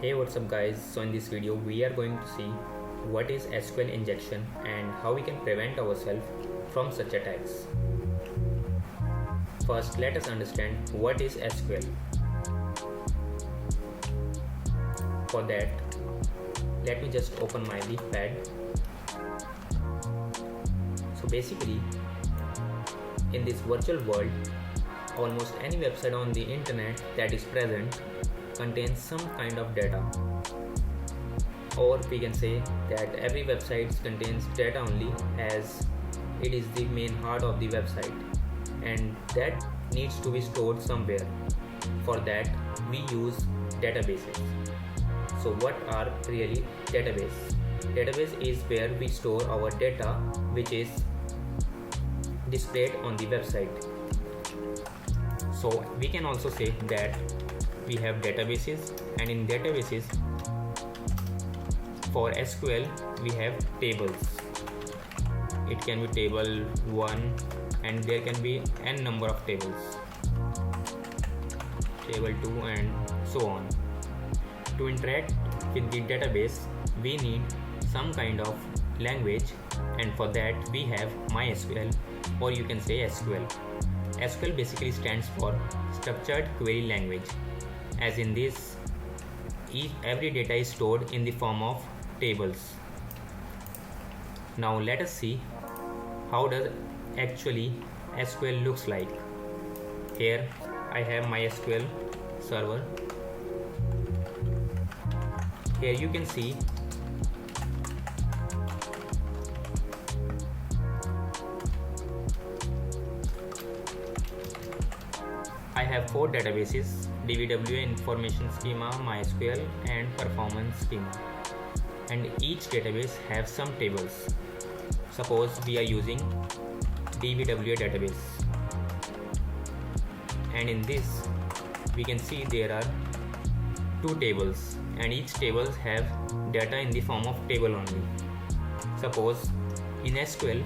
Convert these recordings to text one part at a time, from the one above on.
Hey, what's up guys? So in this video we are going to see what is SQL injection and how we can prevent ourselves from such attacks. First, let us understand what is SQL. For that, let me just open my leafpad. So basically, in this virtual world, almost any website on the internet that is present contains some kind of data, or we can say that every website contains data only, as it is the main heart of the website and that needs to be stored somewhere. For that we use databases. So what are really databases? Database is where we store our data which is displayed on the website. So we can also say that we have databases, and in databases for SQL we have tables. It can be table 1 and there can be n number of tables, table 2 and so on. To interact with the database we need some kind of language, and for that we have MySQL, or you can say SQL. SQL basically stands for Structured Query Language, as in this every data is stored in the form of tables. Now let us see how does actually SQL looks like. Here I have my SQL server. Here you can see I have 4 databases: DBWA, Information Schema, MySQL and Performance Schema, and each database have some tables. Suppose we are using DBWA database, and in this we can see there are 2 tables and each tables have data in the form of table only. Suppose in SQL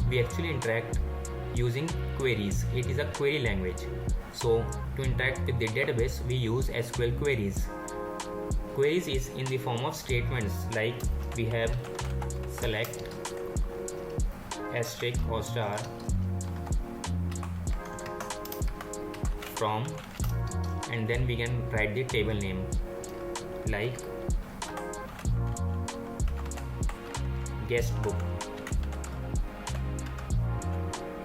we actually interact using queries. It is a query language. So to interact with the database we use SQL queries. Queries is in the form of statements, like we have select asterisk or star from, and then we can write the table name like guest book.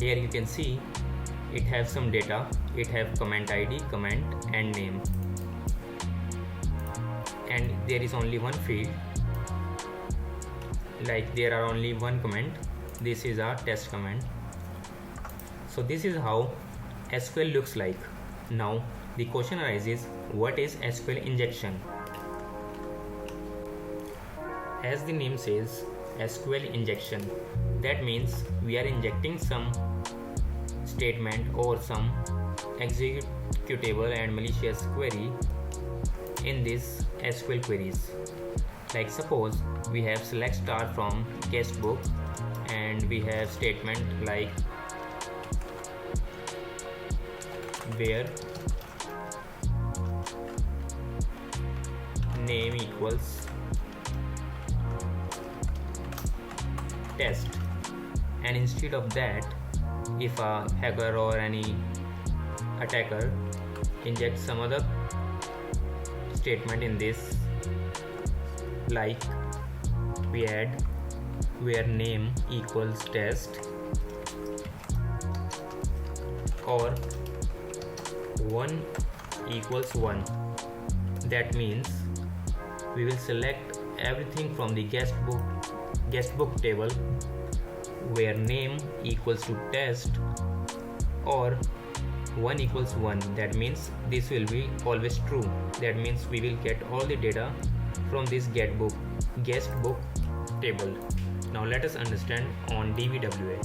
Here you can see it has some data. It have comment ID, comment and name, and there is only one field, like there are only one comment. This is our test comment. So this is how SQL looks like. Now the question arises, what is SQL injection? As the name says, SQL injection, that means we are injecting some statement or some executable and malicious query in this SQL queries. Like suppose we have select star from guest book, and we have statement like where name equals test, and instead of that, if a hacker or any attacker injects some other statement in this, like we add where name equals test or 1 equals 1, that means we will select everything from the guest book table where name equals to test or 1 equals 1. That means this will be always true. That means we will get all the data from this guest book table. Now let us understand on DBWA.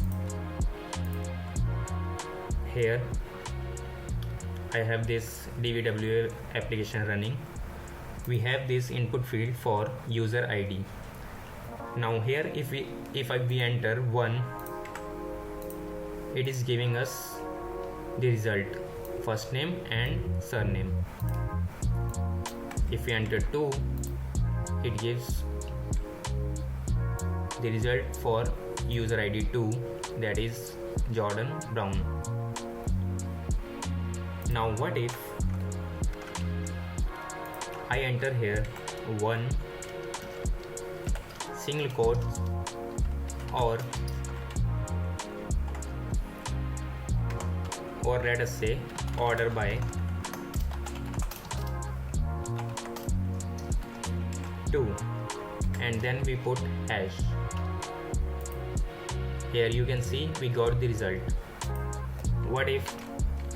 Here I have this DBWA application running. We have this input field for user ID. Now here if we enter 1, it is giving us the result, first name and surname. If we enter 2, it gives the result for user ID 2, that is Jordan Brown. Now what if I enter here one single quote or let us say order by 2 and then we put hash. Here you can see we got the result. What if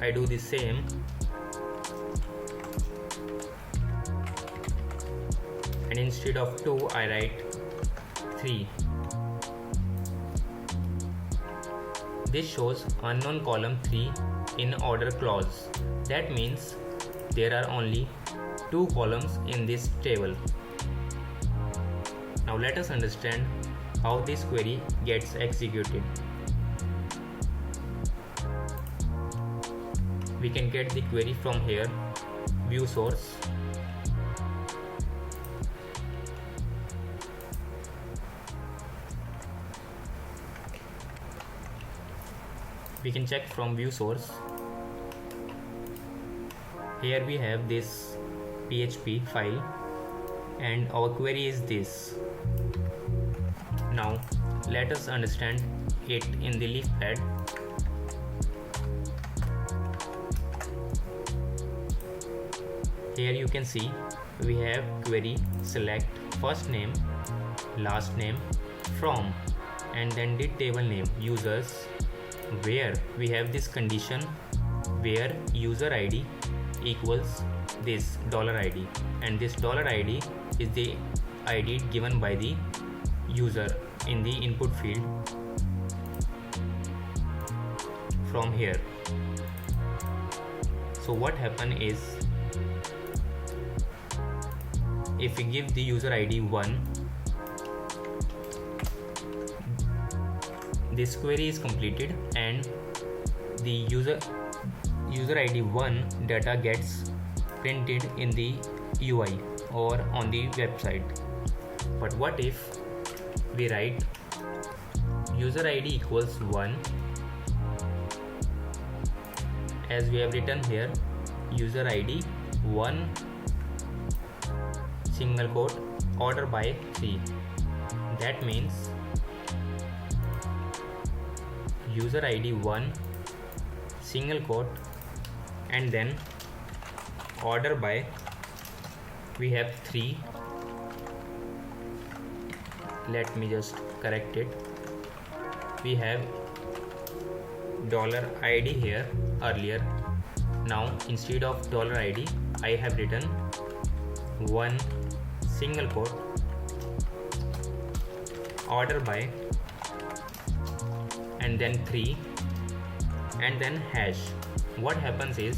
I do the same and instead of 2 I write 3? This shows unknown column 3 in order clause. That means there are only 2 columns in this table. Now let us understand how this query gets executed. We can get the query from here, view source. We can check from view source. Here we have this PHP file and our query is this. Now let us understand it in the leaf pad. Here you can see we have query select first name, last name, from, and then the table name users, where we have this condition where user ID equals this $ID, and this $ID is the ID given by the user in the input field from here. So what happen is, if we give the user ID 1, this query is completed and the user ID 1 data gets printed in the UI or on the website. But what if we write user ID equals 1, as we have written here, user ID 1 single quote order by 3. That means user ID 1 single quote and then order by, we have 3. Let me just correct it. We have $ID here earlier. Now instead of $ID I have written 1 single quote order by and then 3 and then hash. What happens is,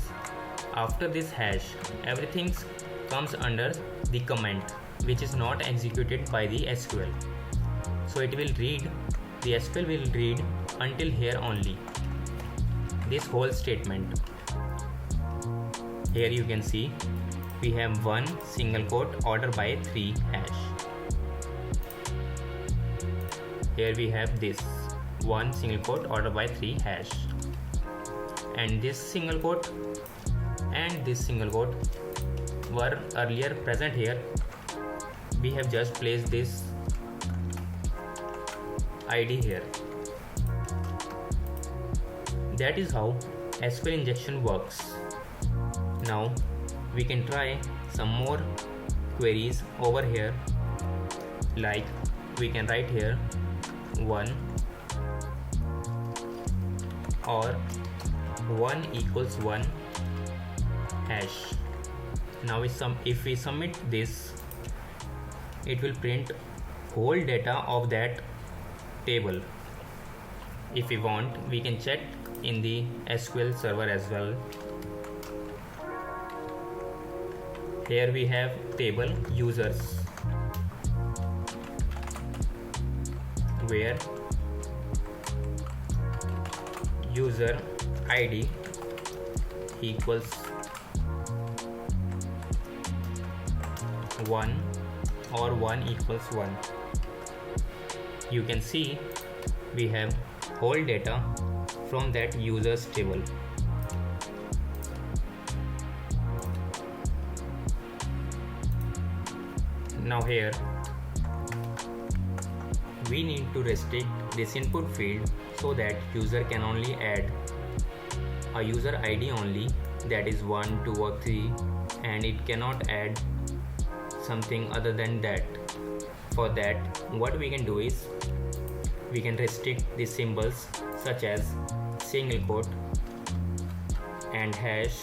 after this hash everything comes under the comment which is not executed by the SQL. So it will read, the SQL will read until here only, this whole statement. Here you can see we have 1 single quote order by 3 hash. Here we have this 1 single quote order by 3 hash, and this single quote and this single quote were earlier present here. We have just placed this ID here. That is how SQL injection works. Now we can try some more queries over here, like we can write here 1 or 1 equals 1 hash. Now if we submit this, it will print whole data of that table. If we want, we can check in the SQL server as well. Here we have table users, where user ID equals 1 or 1 equals 1. You can see we have whole data from that users table. Now here we need to restrict this input field so that user can only add a user ID only, that is 1, 2 or 3, and it cannot add something other than that. For that, what we can do is we can restrict the symbols such as single quote and hash.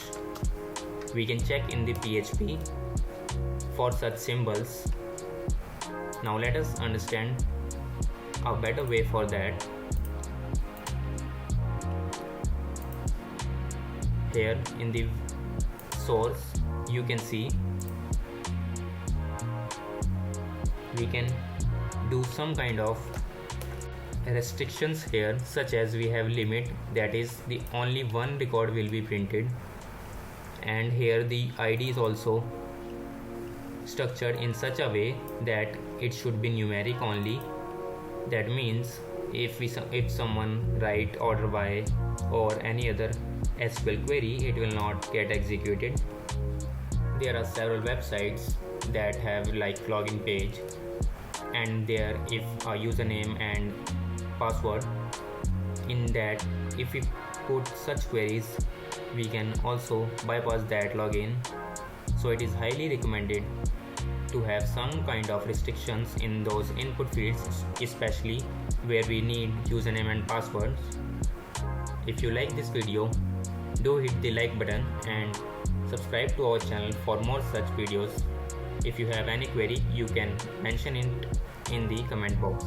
We can check in the PHP for such symbols. Now let us understand a better way for that. Here in the source you can see we can do some kind of restrictions here, such as we have limit, that is the only one record will be printed, and here the ID is also structured in such a way that it should be numeric only. That means if someone write order by or any other SQL query, it will not get executed. There are several websites that have like login page, and there if a username and password in that, if we put such queries, we can also bypass that login. So it is highly recommended to have some kind of restrictions in those input fields, especially where we need username and passwords. If you like this video, do hit the like button and subscribe to our channel for more such videos. If you have any query, you can mention it in the comment box.